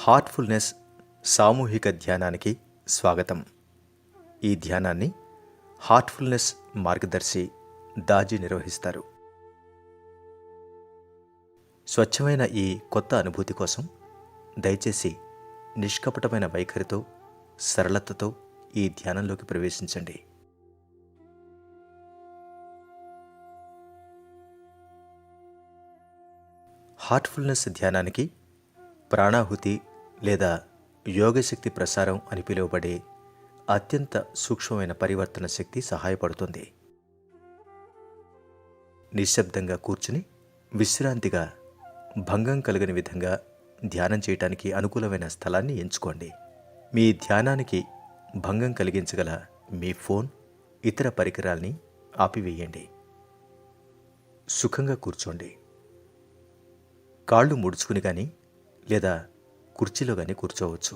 Heartfulness సామూహిక ధ్యానానికి స్వాగతం. ఈ ధ్యానాన్ని హార్ట్ఫుల్నెస్ మార్గదర్శి దాజీ నిర్వహిస్తారు. స్వచ్ఛమైన ఈ కొత్త అనుభూతి కోసం దయచేసి నిష్కపటమైన వైఖరితో, సరళతతో ఈ ధ్యానంలోకి ప్రవేశించండి. హార్ట్ఫుల్నెస్ ధ్యానానికి ప్రాణాహుతి లేదా యోగశక్తి ప్రసారం అని పిలువబడే అత్యంత సూక్ష్మమైన పరివర్తన శక్తి సహాయపడుతుంది. నిశ్శబ్దంగా కూర్చుని విశ్రాంతిగా భంగం కలిగని విధంగా ధ్యానం చేయటానికి అనుకూలమైన స్థలాన్ని ఎంచుకోండి. మీ ధ్యానానికి భంగం కలిగించగల మీ ఫోన్, ఇతర పరికరాల్ని ఆపివేయండి. సుఖంగా కూర్చోండి. కాళ్ళు ముడుచుకుని కానీ లేదా కుర్చీలో కానీ కూర్చోవచ్చు.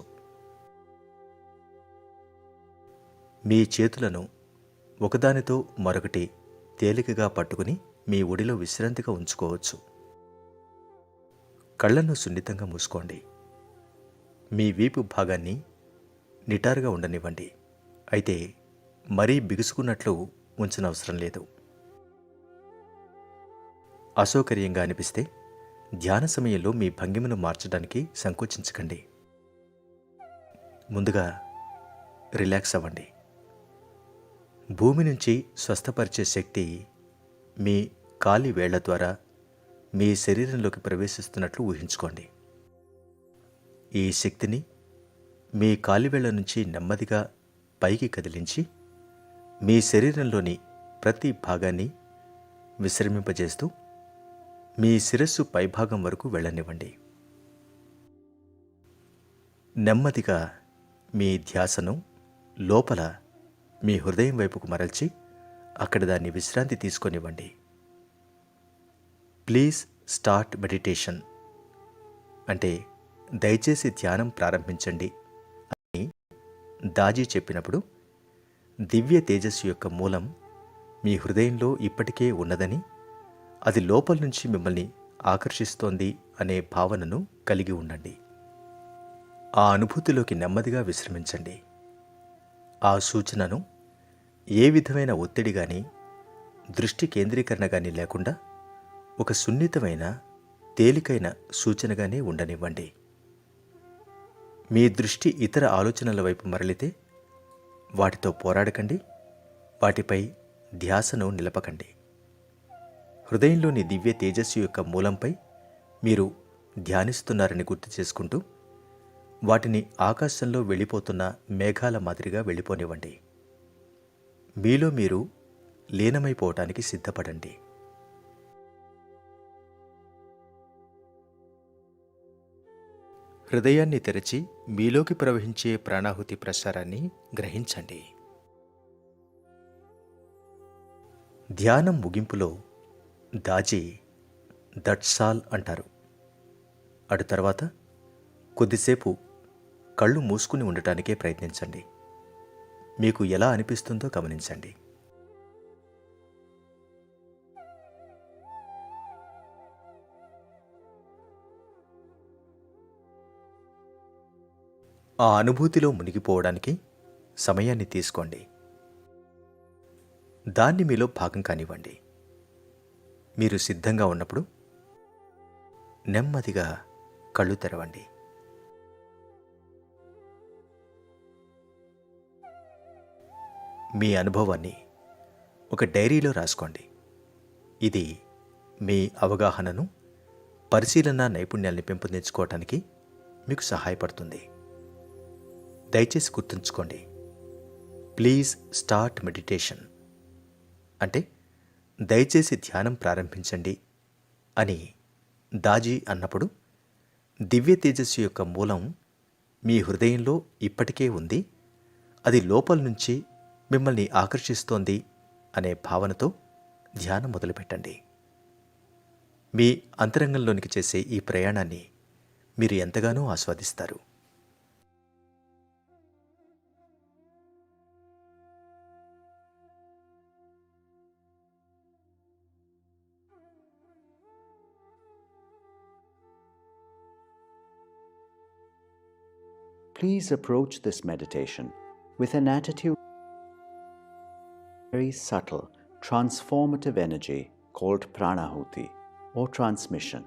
మీ చేతులను ఒకదానితో మరొకటి తేలికగా పట్టుకుని మీ ఒడిలో విశ్రాంతిగా ఉంచుకోవచ్చు. కళ్ళను సున్నితంగా మూసుకోండి. మీ వీపు భాగాన్ని నిటారుగా ఉండనివ్వండి. అయితే మరీ బిగుసుకున్నట్లు ఉంచనవసరం లేదు. అసౌకర్యంగా అనిపిస్తే ధ్యాన సమయంలో మీ భంగిమను మార్చడానికి సంకోచించకండి. ముందుగా రిలాక్స్ అవ్వండి. భూమి నుంచి స్వస్థపరిచే శక్తి మీ కాలి వేళ్ల ద్వారా మీ శరీరంలోకి ప్రవేశిస్తున్నట్లు ఊహించుకోండి. ఈ శక్తిని మీ కాలివేళ్ల నుంచి నెమ్మదిగా పైకి కదిలించి మీ శరీరంలోని ప్రతి భాగాన్ని విశ్రమింపజేస్తూ మీ శిరస్సు పైభాగం వరకు వెళ్ళనివ్వండి. నెమ్మదిగా మీ ధ్యాసను లోపల మీ హృదయం వైపుకు మరల్చి అక్కడ దాన్ని విశ్రాంతి తీసుకొనివ్వండి. ప్లీజ్ స్టార్ట్ మెడిటేషన్ అంటే దయచేసి ధ్యానం ప్రారంభించండి అని దాజీ చెప్పినప్పుడు దివ్య తేజస్సు యొక్క మూలం మీ హృదయంలో ఇప్పటికే ఉన్నదని, అది లోపల నుంచి మిమ్మల్ని ఆకర్షిస్తోంది అనే భావనను కలిగి ఉండండి. ఆ అనుభూతిలోకి నెమ్మదిగా విశ్రమించండి. ఆ సూచనను ఏ విధమైన ఒత్తిడి కానీ, దృష్టి కేంద్రీకరణ కానీ లేకుండా ఒక సున్నితమైన, తేలికైన సూచనగానే ఉండనివ్వండి. మీ దృష్టి ఇతర ఆలోచనల వైపు మరలితే వాటితో పోరాడకండి, వాటిపై ధ్యాసను నిలపకండి. హృదయంలోని దివ్య తేజస్సు యొక్క మూలంపై మీరు ధ్యానిస్తున్నారని గుర్తు చేసుకుంటూ వాటిని ఆకాశంలో వెళ్ళిపోతున్న మేఘాల మాదిరిగా వెళ్ళిపోనివ్వండి. మీలో మీరు లీనమైపోవటానికి సిద్ధపడండి. హృదయాన్ని తెరచి మీలోకి ప్రవహించే ప్రాణాహుతి ప్రసారాన్ని గ్రహించండి. ధ్యానం ముగింపులో దాజీ దట్సాల్ అంటారు. అటు తర్వాత కొద్దిసేపు కళ్ళు మూసుకుని ఉండటానికే ప్రయత్నించండి. మీకు ఎలా అనిపిస్తుందో గమనించండి. ఆ అనుభూతిలో మునిగిపోవడానికి సమయాన్ని తీసుకోండి. దాన్ని మీలో భాగం కానివ్వండి. మీరు సిద్ధంగా ఉన్నప్పుడు నెమ్మదిగా కళ్ళు తెరవండి. మీ అనుభవాన్ని ఒక డైరీలో రాసుకోండి. ఇది మీ అవగాహనను, పరిశీలన నైపుణ్యాల్ని పెంపొందించుకోవటానికి మీకు సహాయపడుతుంది. దయచేసి గుర్తుంచుకోండి, ప్లీజ్ స్టార్ట్ మెడిటేషన్ అంటే దయచేసి ధ్యానం ప్రారంభించండి అని దాజీ అన్నప్పుడు దివ్య తేజస్సు యొక్క మూలం మీ హృదయంలో ఇప్పటికే ఉంది, అది లోపల నుంచి మిమ్మల్ని ఆకర్షిస్తోంది అనే భావనతో ధ్యానం మొదలుపెట్టండి. మీ అంతరంగంలోనికి చేసే ఈ ప్రయాణాన్ని మీరు ఎంతగానో ఆస్వాదిస్తారు. Please approach this meditation with an attitude very subtle, transformative energy called pranahuti or transmission.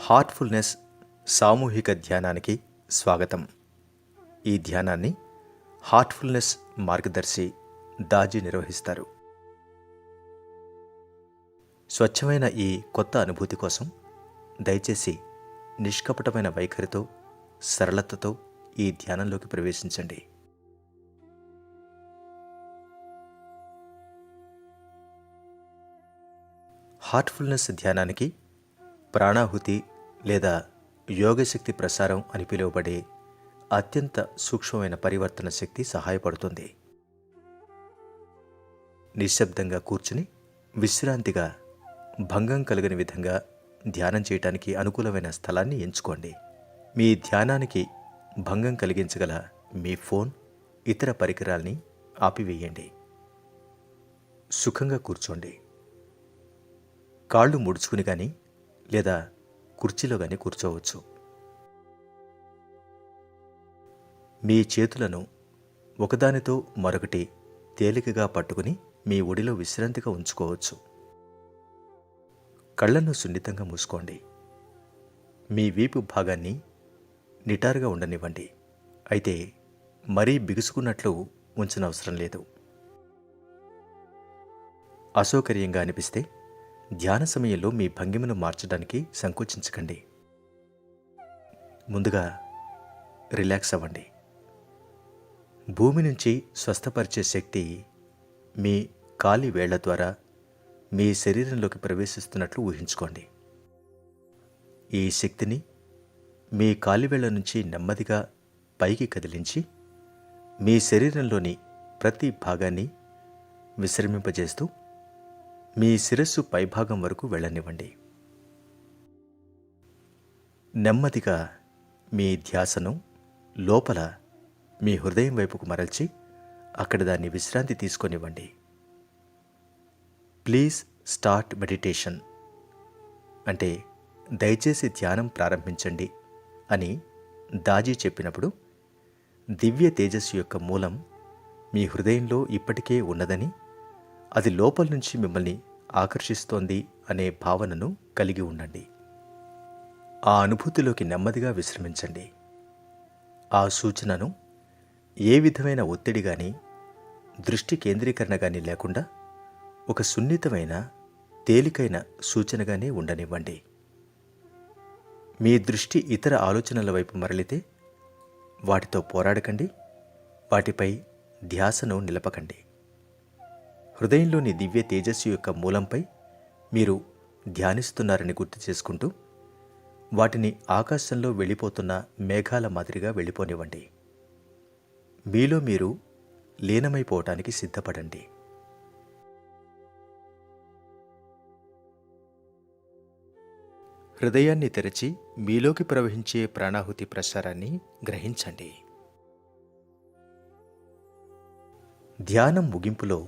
Heartfulness సామూహిక ధ్యానానికి స్వాగతం. ఈ ధ్యానాన్ని హార్ట్ఫుల్నెస్ మార్గదర్శి దాజీ నిర్వహిస్తారు. స్వచ్ఛమైన ఈ కొత్త అనుభూతి కోసం దయచేసి నిష్కపటమైన వైఖరితో, సరళతతో ఈ ధ్యానంలోకి ప్రవేశించండి. హార్ట్ఫుల్నెస్ ధ్యానానికి ప్రాణాహుతి లేదా యోగశక్తి ప్రసారం అని పిలువబడే అత్యంత సూక్ష్మమైన పరివర్తన శక్తి సహాయపడుతుంది. నిశ్శబ్దంగా కూర్చుని విశ్రాంతిగా భంగం కలగని విధంగా ధ్యానం చేయటానికి అనుకూలమైన స్థలాన్ని ఎంచుకోండి. మీ ధ్యానానికి భంగం కలిగించగల మీ ఫోన్, ఇతర పరికరాల్ని ఆపివేయండి. సుఖంగా కూర్చోండి. కాళ్ళు ముడుచుకుని కానీ లేదా కుర్చీలో కానీ కూర్చోవచ్చు. మీ చేతులను ఒకదానితో మరొకటి తేలికగా పట్టుకుని మీ ఒడిలో విశ్రాంతిగా ఉంచుకోవచ్చు. కళ్ళను సున్నితంగా మూసుకోండి. మీ వీపు భాగాన్ని నిటారుగా ఉండనివ్వండి. అయితే మరీ బిగుసుకున్నట్లు ఉంచనవసరం లేదు. అసౌకర్యంగా అనిపిస్తే ధ్యాన సమయంలో మీ భంగిమను మార్చడానికి సంకోచించకండి. ముందుగా రిలాక్స్ అవ్వండి. భూమి నుంచి స్వస్థపరిచే శక్తి మీ కాలి వేళ్ల ద్వారా మీ శరీరంలోకి ప్రవేశిస్తున్నట్లు ఊహించుకోండి. ఈ శక్తిని మీ కాలివేళ్ల నుంచి నెమ్మదిగా పైకి కదిలించి మీ శరీరంలోని ప్రతి భాగాన్ని విశ్రమింపజేస్తూ మీ శిరస్సు పైభాగం వరకు వెళ్ళనివ్వండి. నెమ్మదిగా మీ ధ్యాసను లోపల మీ హృదయం వైపుకు మరల్చి అక్కడ దాన్ని విశ్రాంతి తీసుకొనివ్వండి. ప్లీజ్ స్టార్ట్ మెడిటేషన్ అంటే దయచేసి ధ్యానం ప్రారంభించండి అని దాజీ చెప్పినప్పుడు దివ్య తేజస్సు యొక్క మూలం మీ హృదయంలో ఇప్పటికే ఉన్నదని, అది లోపల నుంచి మిమ్మల్ని ఆకర్షిస్తోంది అనే భావనను కలిగి ఉండండి. ఆ అనుభూతిలోకి నెమ్మదిగా విశ్రమించండి. ఆ సూచనను ఏ విధమైన ఒత్తిడి కానీ, దృష్టి కేంద్రీకరణ కానీ లేకుండా ఒక సున్నితమైన, తేలికైన సూచనగానే ఉండనివ్వండి. మీ దృష్టి ఇతర ఆలోచనల వైపు మరలితే వాటితో పోరాడకండి, వాటిపై ధ్యాసను నిలపకండి. హృదయంలోని దివ్య తేజస్సు యొక్క మూలంపై మీరు ధ్యానిస్తున్నారని గుర్తు చేసుకుంటూ వాటిని ఆకాశంలో వెళ్ళిపోతున్న మేఘాల మాదిరిగా వెళ్ళిపోనివ్వండి. మీలో మీరు లీనమైపోవటానికి సిద్ధపడండి. హృదయాన్ని తెరచి మీలోకి ప్రవహించే ప్రాణాహుతి ప్రసారాన్ని గ్రహించండి. ధ్యానం ముగింపులో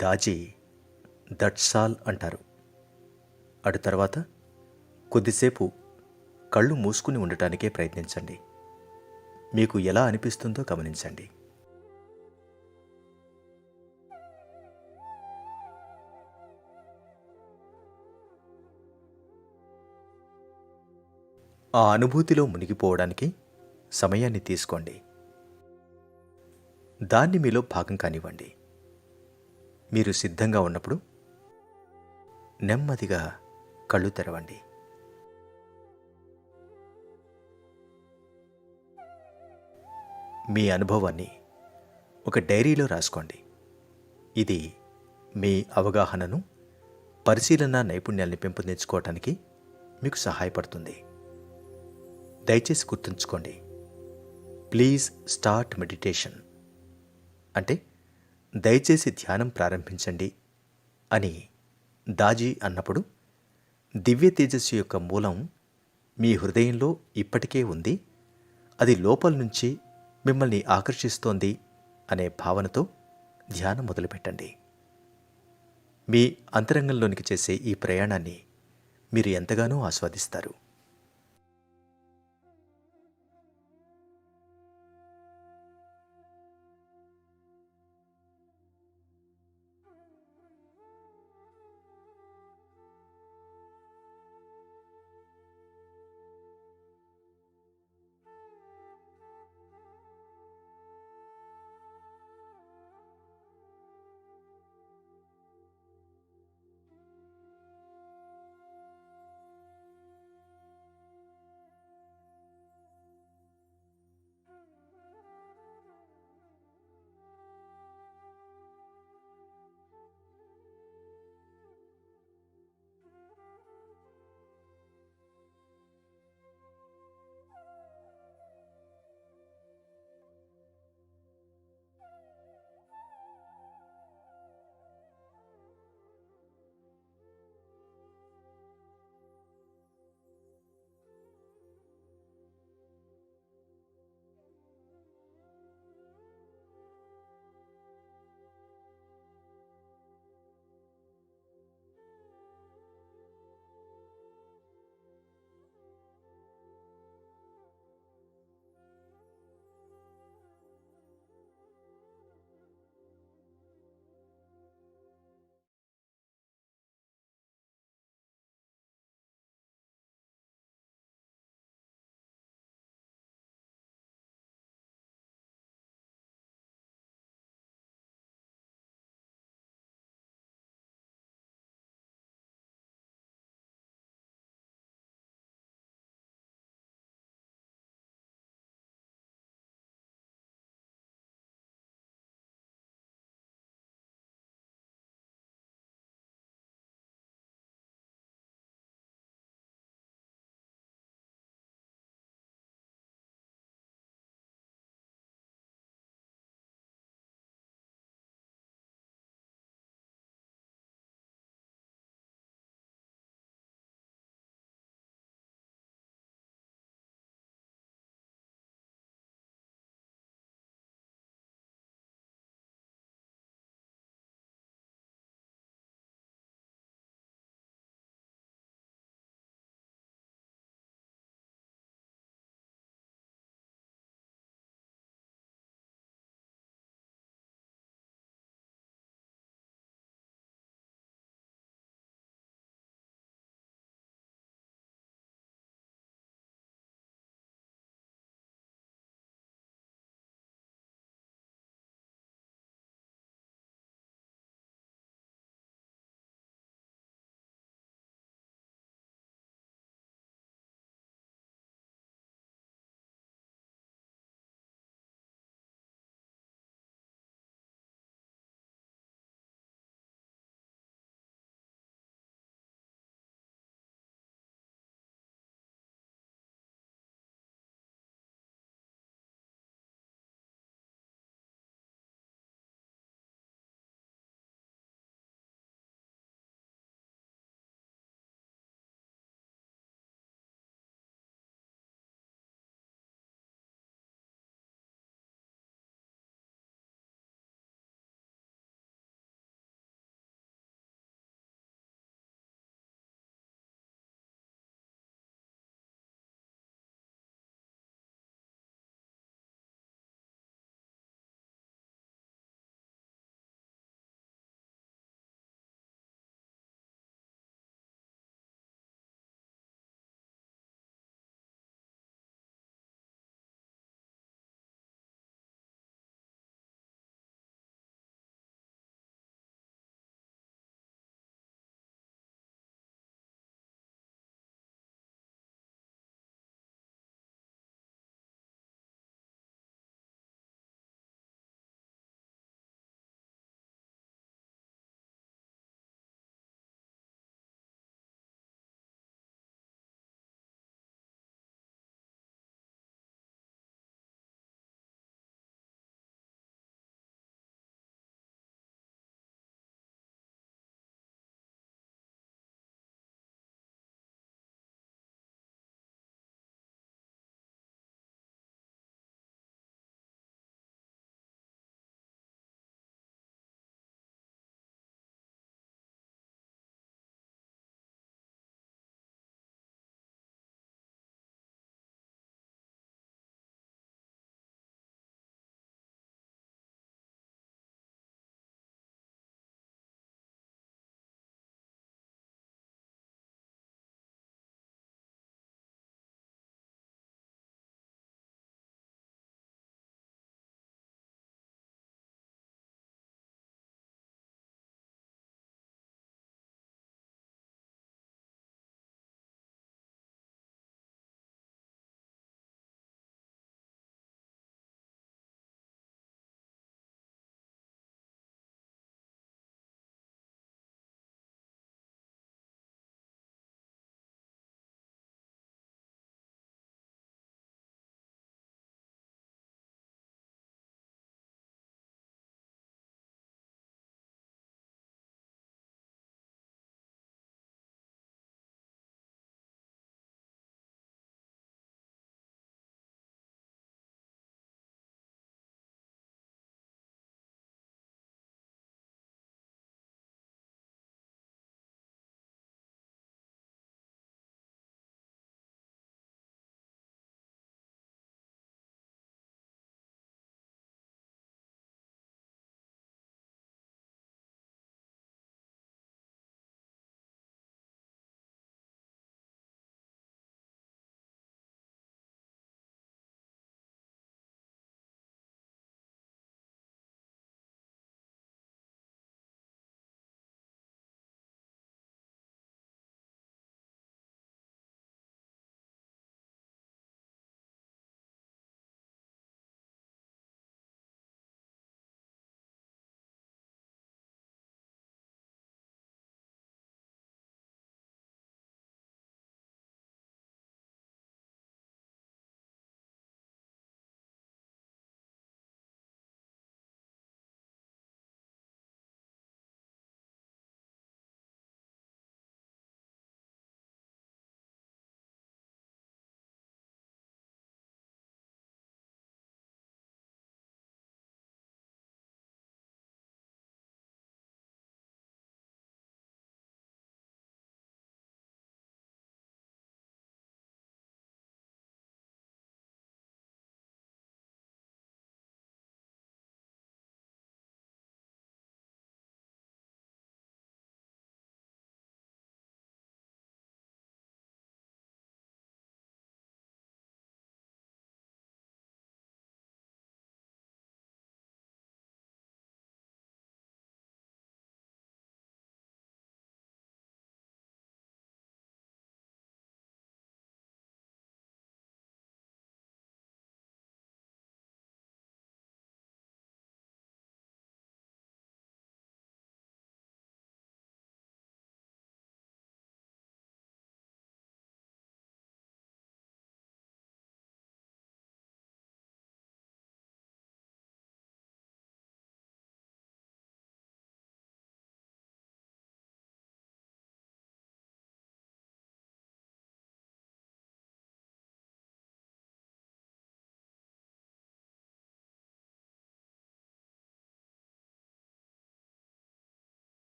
దాజీ దట్సాల్ అంటారు. అటు తర్వాత కొద్దిసేపు కళ్ళు మూసుకుని ఉండటానికే ప్రయత్నించండి. మీకు ఎలా అనిపిస్తుందో గమనించండి. ఆ అనుభూతిలో మునిగిపోవడానికి సమయాన్ని తీసుకోండి. దాన్ని మీలో భాగం కానివ్వండి. మీరు సిద్ధంగా ఉన్నప్పుడు నెమ్మదిగా కళ్ళు తెరవండి. మీ అనుభవాన్ని ఒక డైరీలో రాసుకోండి. ఇది మీ అవగాహనను, పరిశీలన నైపుణ్యాల్ని పెంపొందించుకోవటానికి మీకు సహాయపడుతుంది. దయచేసి గుర్తుంచుకోండి, ప్లీజ్ స్టార్ట్ మెడిటేషన్ అంటే దయచేసి ధ్యానం ప్రారంభించండి అని దాజీ అన్నప్పుడు దివ్య తేజస్సు యొక్క మూలం మీ హృదయంలో ఇప్పటికే ఉంది, అది లోపల నుంచి మిమ్మల్ని ఆకర్షిస్తోంది అనే భావనతో ధ్యానం మొదలుపెట్టండి. మీ అంతరంగంలోనికి చేసే ఈ ప్రయాణాన్ని మీరు ఎంతగానో ఆస్వాదిస్తారు.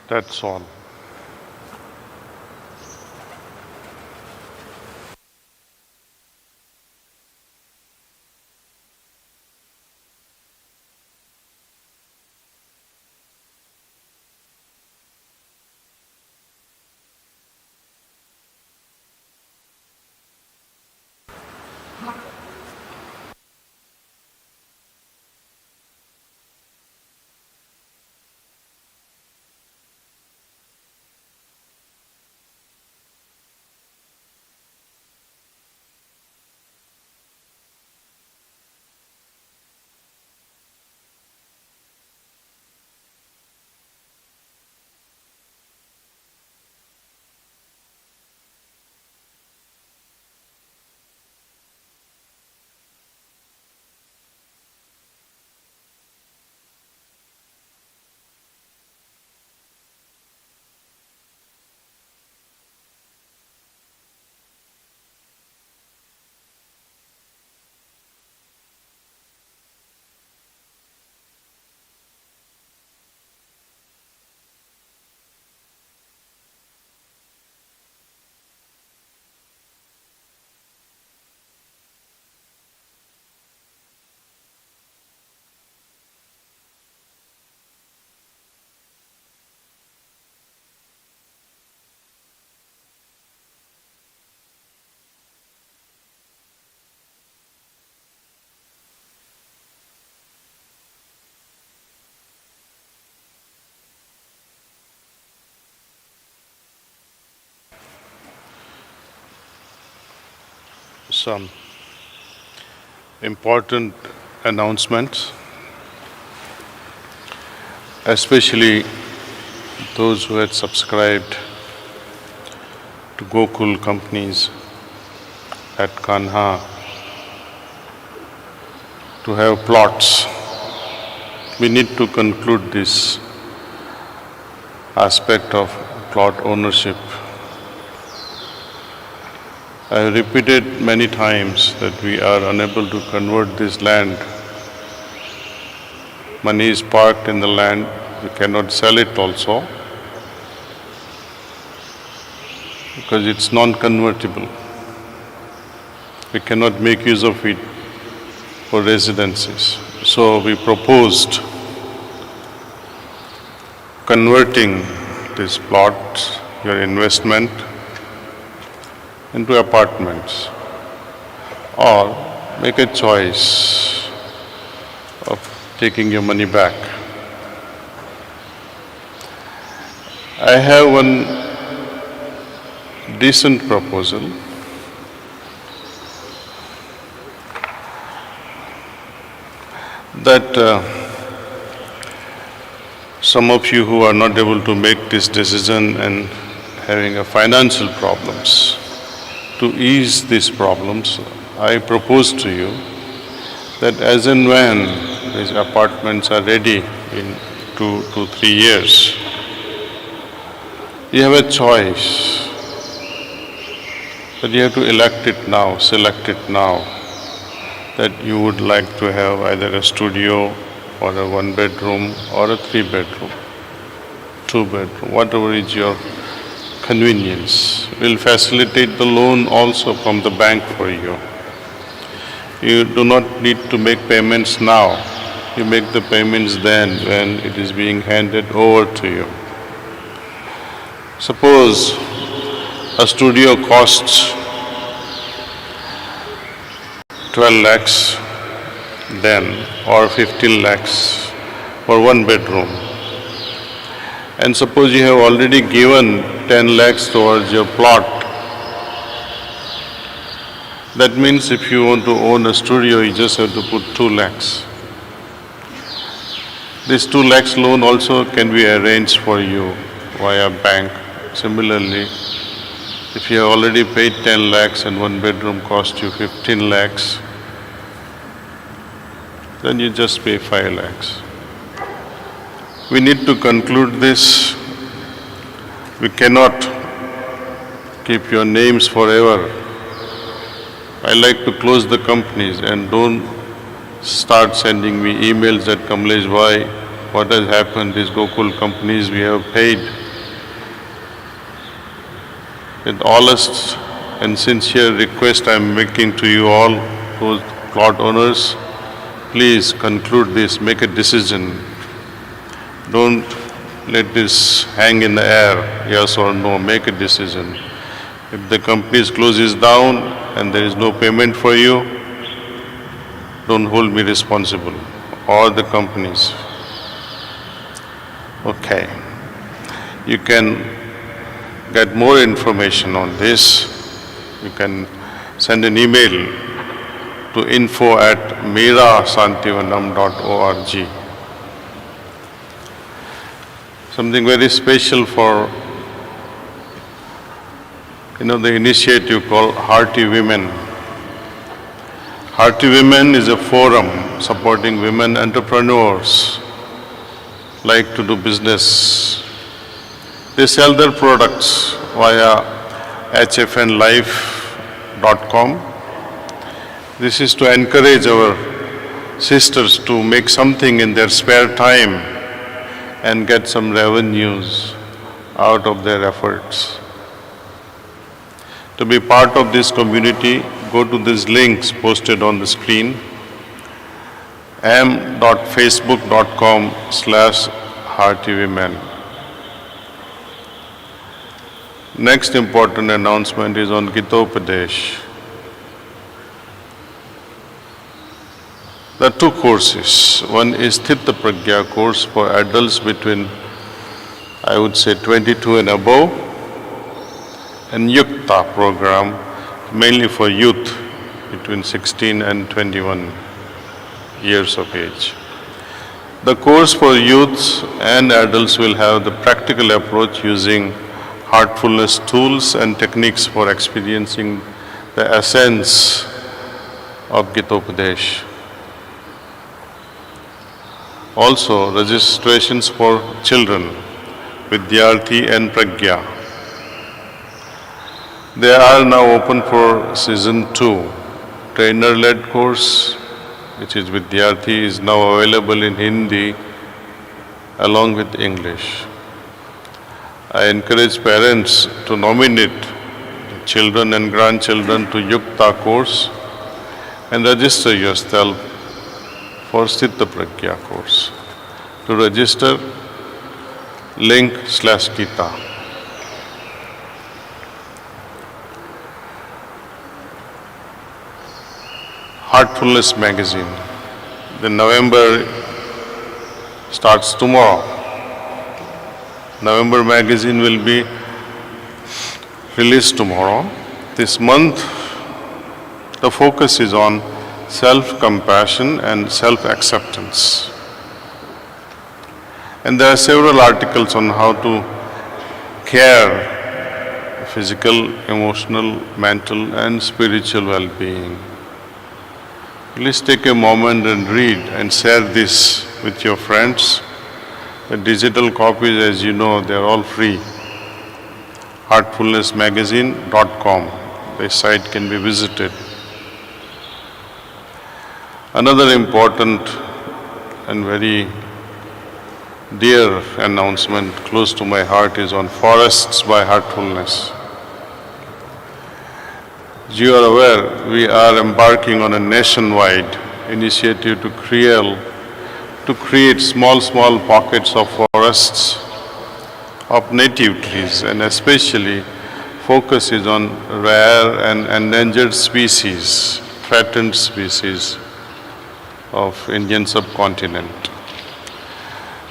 That's all. Some important announcements, especially those who had subscribed to Gokul companies at Kanha to have plots. We need to conclude this aspect of plot ownership. I have repeated many times that we are unable to convert this land. Money is parked in the land, we cannot sell it also because it's non-convertible. We cannot make use of it for residences. So we proposed converting this plot, your investment, into apartments, or make a choice of taking your money back. I have one decent proposal. That some of you who are not able to make this decision and having a financial problems, to ease these problems, I propose to you that as and when these apartments are ready in 2 to 3 years, you have a choice, but you have to elect it now, select it now, that you would like to have either a studio or a 1-bedroom or a 3-bedroom, 2-bedroom, whatever is your convenience. Will facilitate the loan also from the bank for you. You do not need to make payments now. You make the payments then when it is being handed over to you. Suppose a studio costs 12 lakhs then, or 15 lakhs for 1 bedroom. And suppose you have already given 10 lakhs towards your plot. That means if you want to own a studio, you just have to put 2 lakhs. This 2 lakhs loan also can be arranged for you via bank. Similarly, if you have already paid 10 lakhs and 1 bedroom cost you 15 lakhs, then you just pay 5 lakhs. We need to conclude this. We cannot keep your names forever. I like to close the companies and don't start sending me emails that Kamlesh bhai, what has happened, these Gokul companies we have paid. With honest and sincere request I am making to you all, those plot owners, please conclude this, make a decision. Don't let this hang in the air, yes or no, make a decision. If the company closes down and there is no payment for you, don't hold me responsible, or the companies. Okay. You can get more information on this. You can send an email to info@merashantivanam.org. Something very special for, the initiative called Hearty Women. Hearty Women is a forum supporting women entrepreneurs like to do business. They sell their products via hfnlife.com. This is to encourage our sisters to make something in their spare time and get some revenues out of their efforts. To be part of this community, go to these links posted on the screen, m.facebook.com/heartywomen. Next important announcement is on Gitopadesh. There are two courses. One is Sthita Pragya course for adults between, I would say, 22 and above, and Yukta program, mainly for youth between 16 and 21 years of age. The course for youths and adults will have the practical approach using heartfulness tools and techniques for experiencing the essence of Gitopadesh. Also, registrations for children, Vidyarthi and Pragya. They are now open for season 2. Trainer-led course, which is Vidyarthi, is now available in Hindi along with English. I encourage parents to nominate children and grandchildren to Yukta course and register yourself for Sthita Pragya course. To register, link/Gita. Heartfulness Magazine. The November starts tomorrow. November magazine will be released tomorrow. This month, the focus is on self-compassion and self-acceptance. And there are several articles on how to care physical, emotional, mental, and spiritual well-being. Please take a moment and read and share this with your friends. The digital copies, as you know, they are all free. Heartfulnessmagazine.com. The site can be visited. Another important and very dear announcement close to my heart is on Forests by Heartfulness. As you are aware, we are embarking on a nationwide initiative to create small pockets of forests of native trees, and especially focus is on rare and endangered species, threatened species of Indian subcontinent.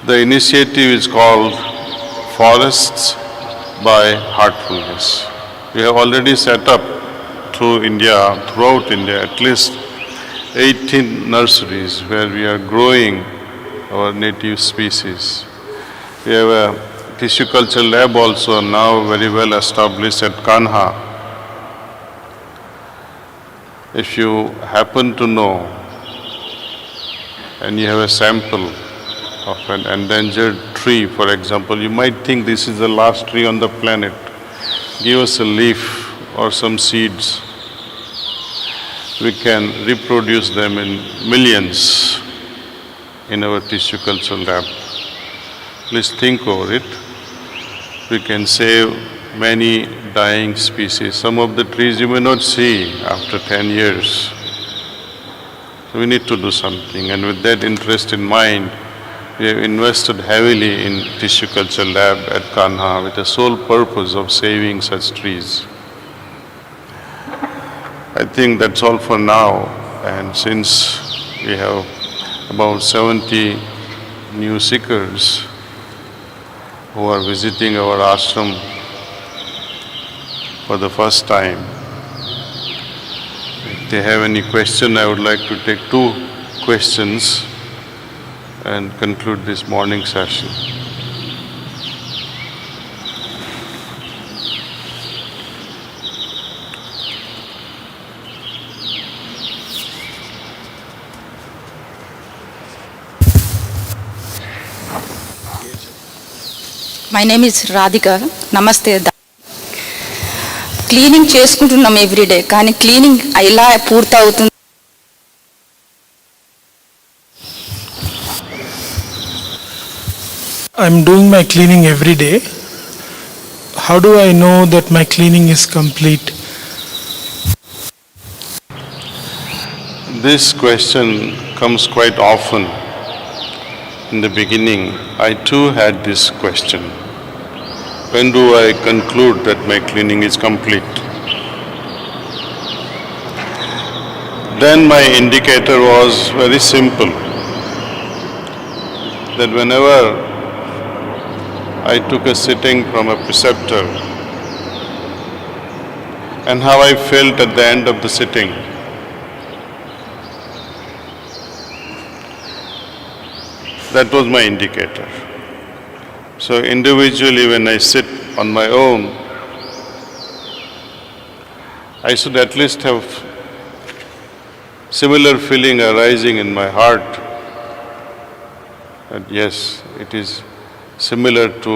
The initiative is called Forests by Heartfulness. We have already set up throughout India, at least 18 nurseries where we are growing our native species. We have a tissue culture lab also now very well established at Kanha. If you happen to know and you have a sample of an endangered tree, for example, you might think this is the last tree on the planet. Give us a leaf or some seeds. We can reproduce them in millions in our tissue culture lab. Please think over it. We can save many dying species. Some of the trees you may not see after 10 years. So we need to do something, and with that interest in mind, we have invested heavily in tissue culture lab at Kanha with the sole purpose of saving such trees. I think that's all for now, and since we have about 70 new seekers who are visiting our ashram for the first time, if they have any question, I would like to take 2 questions and conclude this morning session. My name is Radhika. Namaste. Cleaning చేసుకుంటున్నాం everyday, కానీ cleaning ఇలా పూర్తవుతుంది. I'm doing my cleaning every day. How do I know that my cleaning is complete? This question comes quite often. In the beginning, I too had this question. When do I conclude that my cleaning is complete? Then my indicator was very simple, that whenever I took a sitting from a preceptor and how I felt at the end of the sitting, that was my indicator. So individually, when I sit on my own, I should at least have similar feeling arising in my heart that yes, it is similar to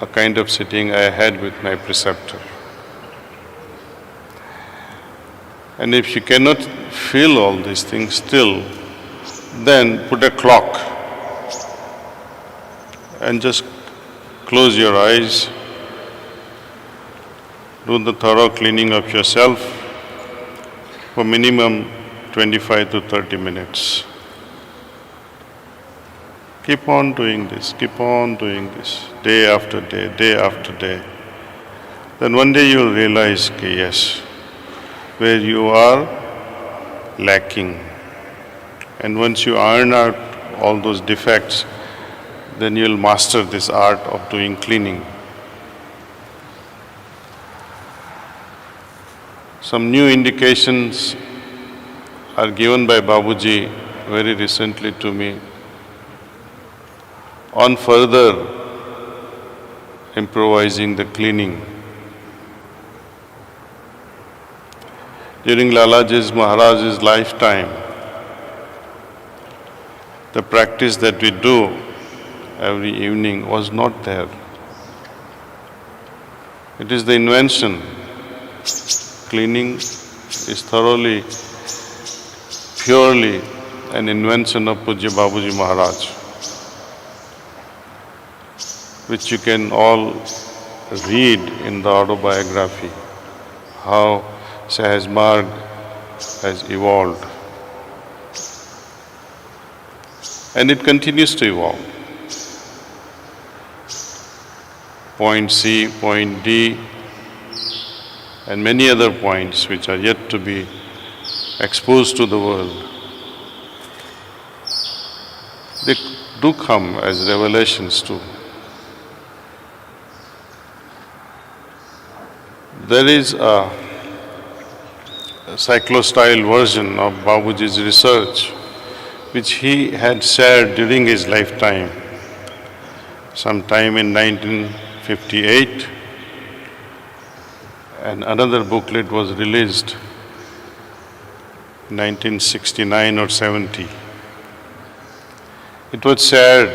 a kind of sitting I had with my preceptor. And if you cannot feel all these things still, then put a clock and just close your eyes, do the thorough cleaning of yourself for minimum 25 to 30 minutes. Keep on doing this, day after day. Then one day you'll realize, okay, yes, where you are lacking. And once you iron out all those defects, then you'll master this art of doing cleaning. Some new indications are given by Babuji very recently to me on further improvising the cleaning. During Lalaji's Maharaj's lifetime, the practice that we do every evening was not there. It is the invention. Cleaning is thoroughly, purely an invention of Pujya Babuji Maharaj, which you can all read in the autobiography, how Sahaj Marg has evolved. And it continues to evolve. Point C, point D, and many other points which are yet to be exposed to the world. They do come as revelations too. There is a cyclostyle version of Babuji's research which he had shared during his lifetime, sometime in 1958, and another booklet was released in 1969 or 70. It was shared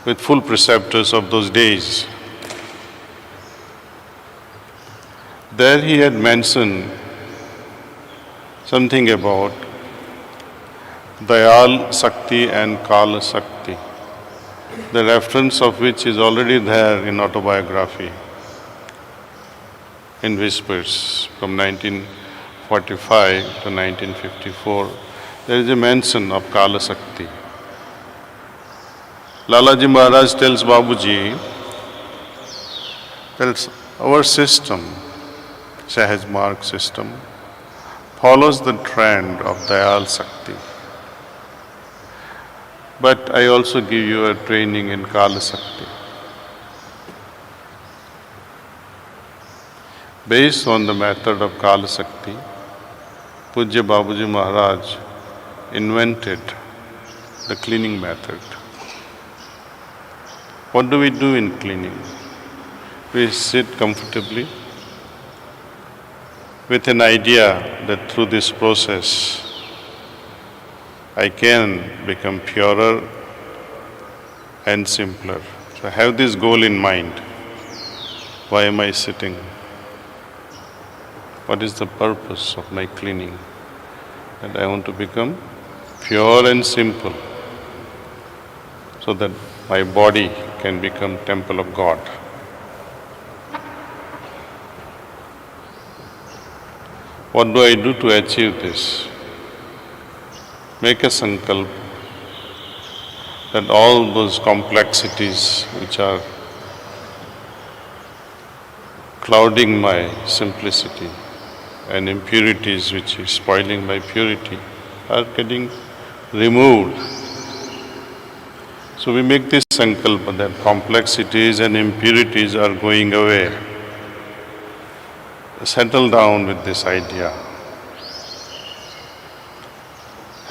with full preceptors of those days. There he had mentioned something about Dayal Sakti and Kala Sakti, the reference of which is already there in autobiography, in Whispers from 1945 to 1954. There is a mention of Kala Sakti. Lalaji Maharaj tells Babuji, tells our system, Sahaj Marg system, follows the trend of Dayal Sakti. But I also give you a training in Kala Sakti. Based on the method of Kala Sakti, Pujya Babuji Maharaj invented the cleaning method. What do we do in cleaning? We sit comfortably with an idea that through this process I can become purer and simpler. So I have this goal in mind. Why am I sitting? What is the purpose of my cleaning? That I want to become pure and simple so that my body can become temple of God. What do I do to achieve this? Make a sankalp that all those complexities which are clouding my simplicity and impurities which is spoiling my purity are getting removed. So we make this sankalpa that complexities and impurities are going away. Settle down with this idea.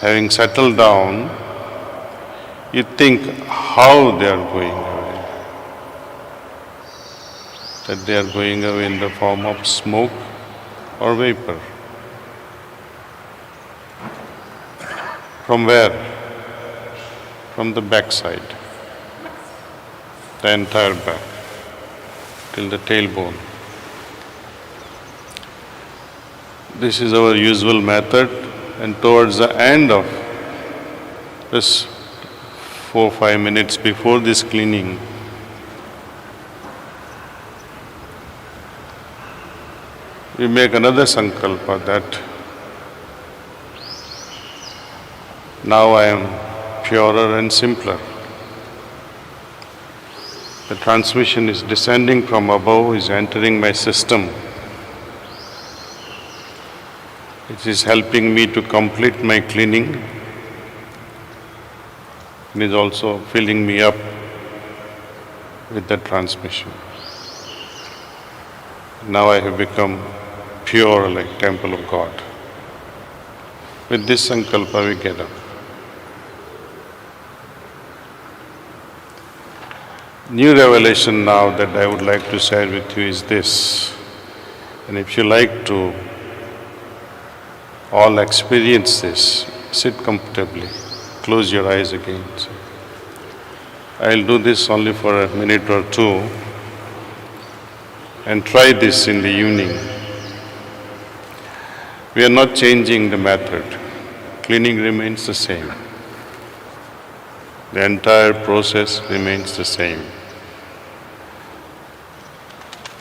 Having settled down, you think how they are going away. That they are going away in the form of smoke or vapor. From where? From the backside. The entire back, till the tailbone. This is our usual method, and towards the end of this 4-5 minutes before this cleaning, we make another sankalpa that now I am purer and simpler. The transmission is descending from above, is entering my system. It is helping me to complete my cleaning. It is also filling me up with the transmission. Now I have become pure like temple of God. With this sankalpa we get up. New revelation now that I would like to share with you is this. And if you like to all experience this, sit comfortably, close your eyes again. I'll do this only for a minute or two and try this in the evening. We are not changing the method. Cleaning remains the same. The entire process remains the same.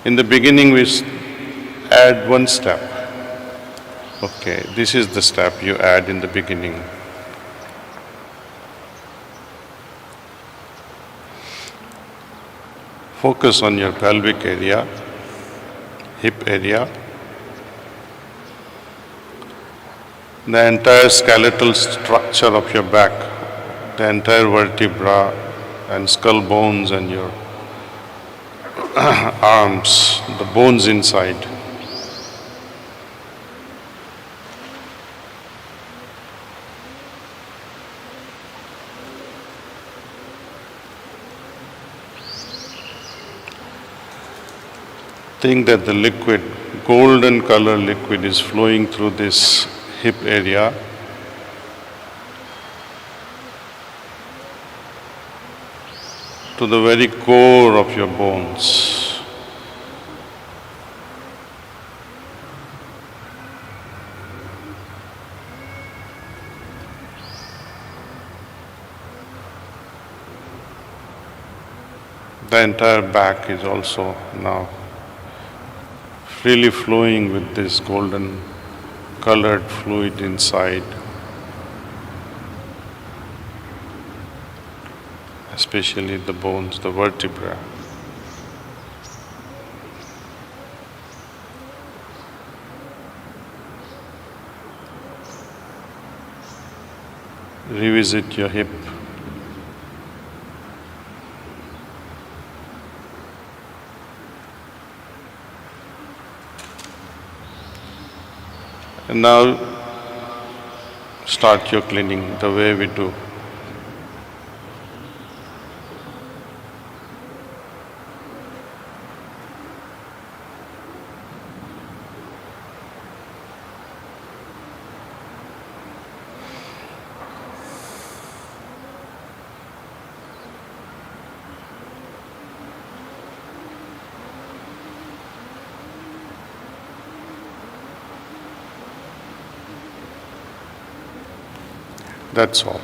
In the beginning we add one step. Okay, this is the step you add in the beginning. Focus on your pelvic area, hip area, the entire skeletal structure of your back, the entire vertebra and skull bones and your arms, the bones inside. Think that the liquid, golden color liquid is flowing through this hip area. To the very core of your bones. The entire back is also now freely flowing with this golden colored fluid inside, especially the bones, the vertebra. Revisit your hip. And now start your cleaning the way we do. That's all.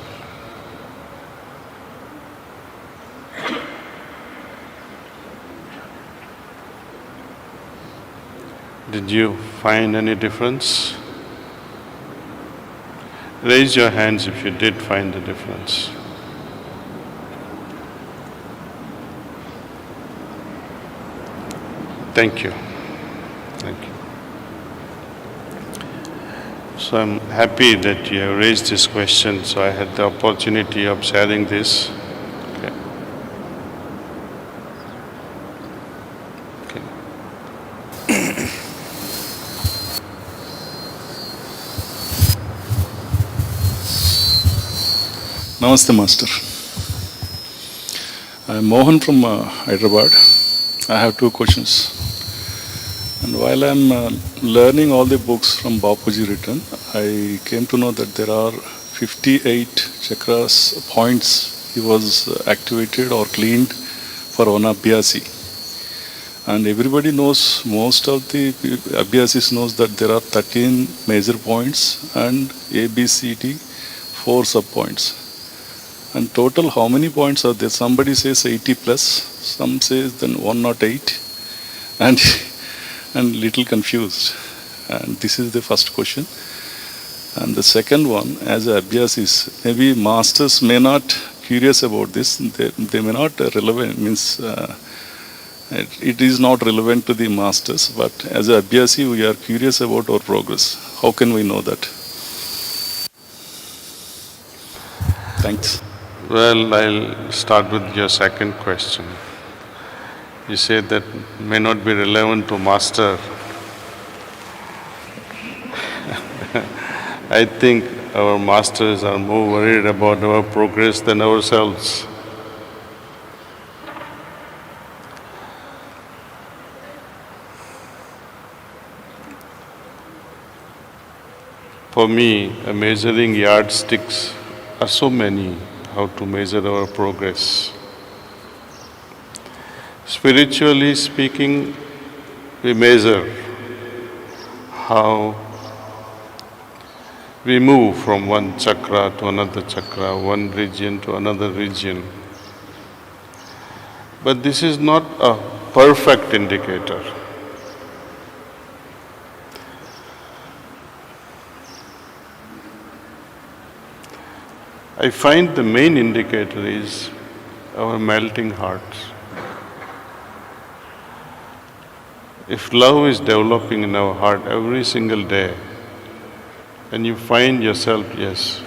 Did you find any difference? Raise your hands if you did find the difference. Thank you. Thank you. So I'm happy that you have raised this question, so I had the opportunity of sharing this. Okay. Okay. Namaste, Master. I am Mohan from Hyderabad. I have two questions. And while I am learning all the books from Bapuji written, I came to know that there are 58 chakras, points he was activated or cleaned for one abhyasi. And everybody knows, most of the abhyasis knows that there are 13 major points and A, B, C, D, 4 sub-points. And total how many points are there? Somebody says 80 plus, some says then 108, and little confused. And this is the first question. And the second one, as a abhyasis, maybe masters may not curious about this, they may not relevant, means it is not relevant to the masters, but as a abhyasi we are curious about our progress. How can we know that? Thanks. Well, I'll start with your second question. You say that may not be relevant to master. I think our masters are more worried about our progress than ourselves. For me, measuring yardsticks are so many, how to measure our progress. Spiritually speaking, we measure how we move from one chakra to another chakra, one region to another region. But this is not a perfect indicator. I find the main indicator is our melting hearts. If love is developing in our heart every single day, and you find yourself, yes,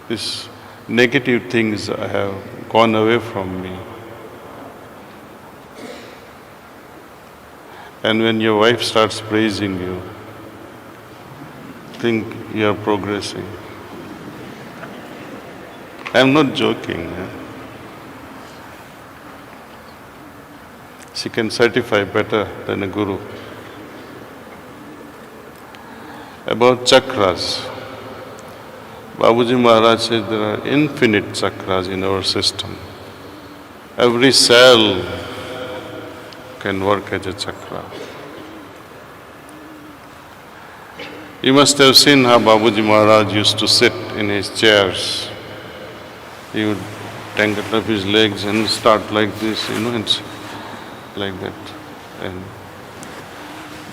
these negative things have gone away from me. And when your wife starts praising you, think you are progressing. I am not joking. She can certify better than a guru. About chakras, Babuji Maharaj says there are infinite chakras in our system. Every cell can work as a chakra. You must have seen how Babuji Maharaj used to sit in his chairs. He would tangle up his legs and start like this, and like that. And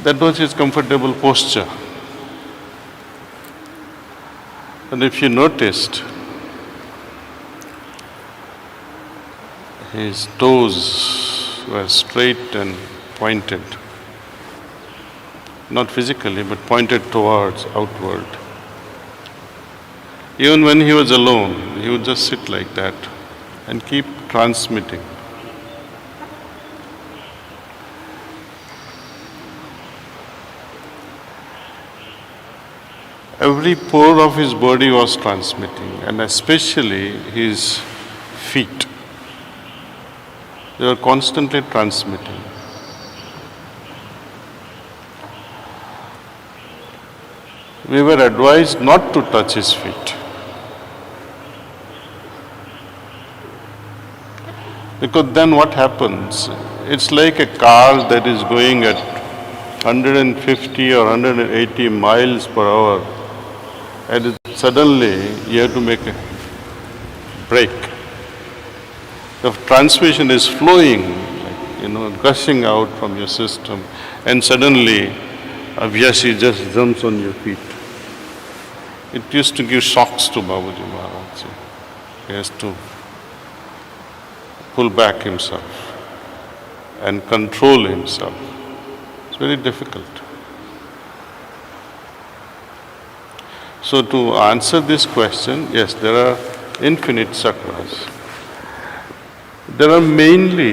that was his comfortable posture. And if you noticed, his toes were straight and pointed. Not physically, but pointed towards outward. Even when he was alone, he would just sit like that and keep transmitting. Every pore of his body was transmitting, and especially his feet. They were constantly transmitting. We were advised not to touch his feet, because then what happens? It's like a car that is going at 150 or 180 miles per hour, and suddenly you have to make a brake. The transmission is flowing, gushing out from your system, and suddenly Abhyasi just jumps on your feet. It used to give shocks to Babaji Maharaj. He has to pull back himself and control himself. It's very difficult. So to answer this question, yes, there are infinite chakras. There are mainly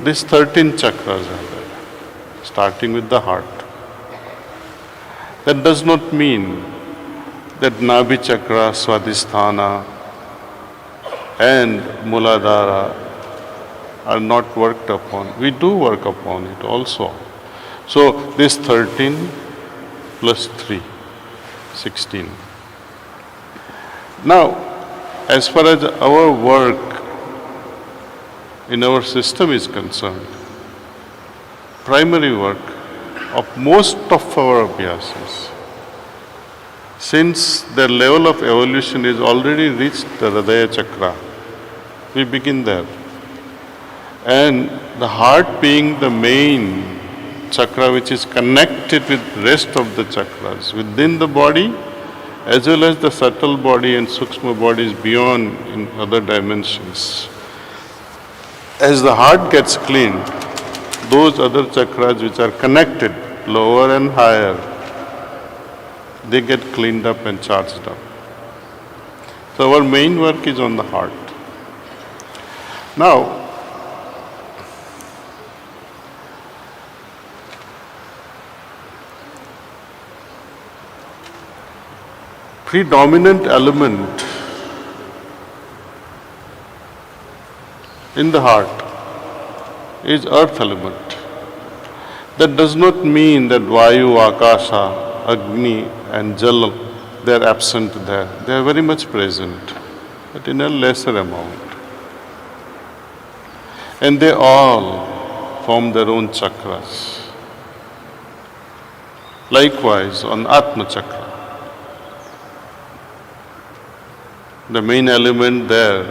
these 13 chakras are there, starting with the heart. That does not mean that Nabhi chakra, Swadhisthana and Muladhara are not worked upon. We do work upon it also. So this 13 plus 3, 16. Now, as far as our work in our system is concerned, primary work of most of our abhyasas, since the level of evolution is already reached the Hridaya chakra, we begin there. And the heart being the main chakra which is connected with rest of the chakras within the body, as well as the subtle body and sukshma bodies beyond in other dimensions. As the heart gets cleaned, those other chakras which are connected, lower and higher, they get cleaned up and charged up. So our main work is on the heart. Now, predominant element in the heart is earth element. That does not mean that Vayu, Akasha, Agni and Jal, they are absent there. They are very much present, but in a lesser amount. And they all form their own chakras. Likewise, on Atma chakra, the main element there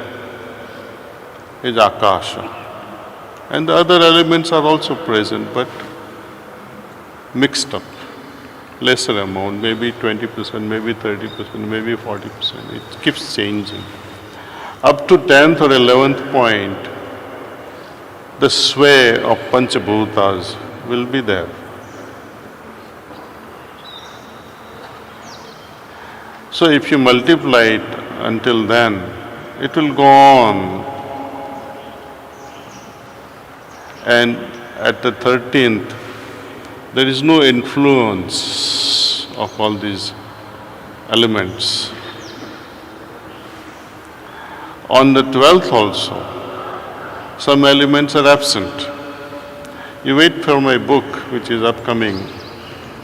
is Akasha. And the other elements are also present, but mixed up. Lesser amount, maybe 20%, maybe 30%, maybe 40%. It keeps changing. Up to 10th or 11th point, the sway of Panchabhutas will be there. So if you multiply it until then, it will go on. And at the 13th, there is no influence of all these elements. On the 12th also, some elements are absent. You wait for my book, which is upcoming,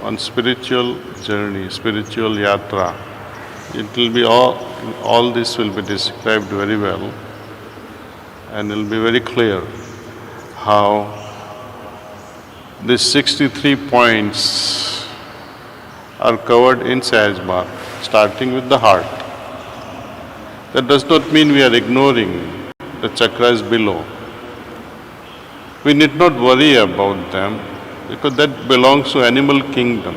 on spiritual journey, spiritual yatra. It will be all this will be described very well, and it will be very clear how these 63 points are covered in Sahajmarg, starting with the heart. That does not mean we are ignoring the chakras below. We need not worry about them because that belongs to animal kingdom.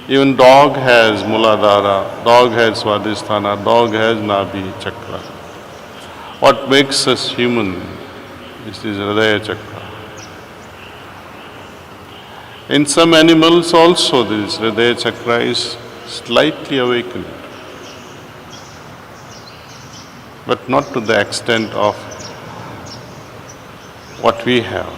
Even dog has Muladhara, dog has Swadhisthana, dog has Nabhi chakra. What makes us human is this Hridaya chakra. In some animals also this Hridaya chakra is slightly awakened, but not to the extent of what we have.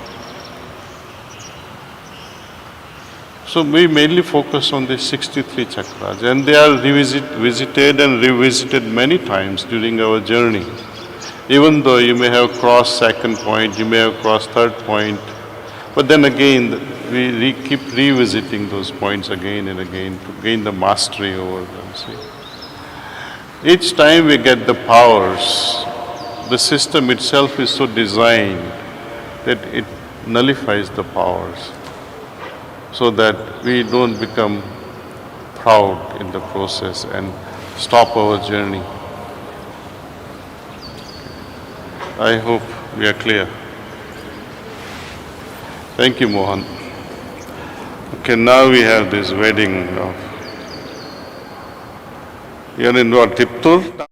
So we mainly focus on the 63 chakras, and they are visited and revisited many times during our journey. Even though you may have crossed second point, you may have crossed third point, but then again we keep revisiting those points again and again to gain the mastery over them. See? Each time we get the powers, the system itself is so designed that it nullifies the powers so that we don't become proud in the process and stop our journey. I hope we are clear. Thank you, Mohan. Okay, now we have this wedding of... You're in what, Tiptur?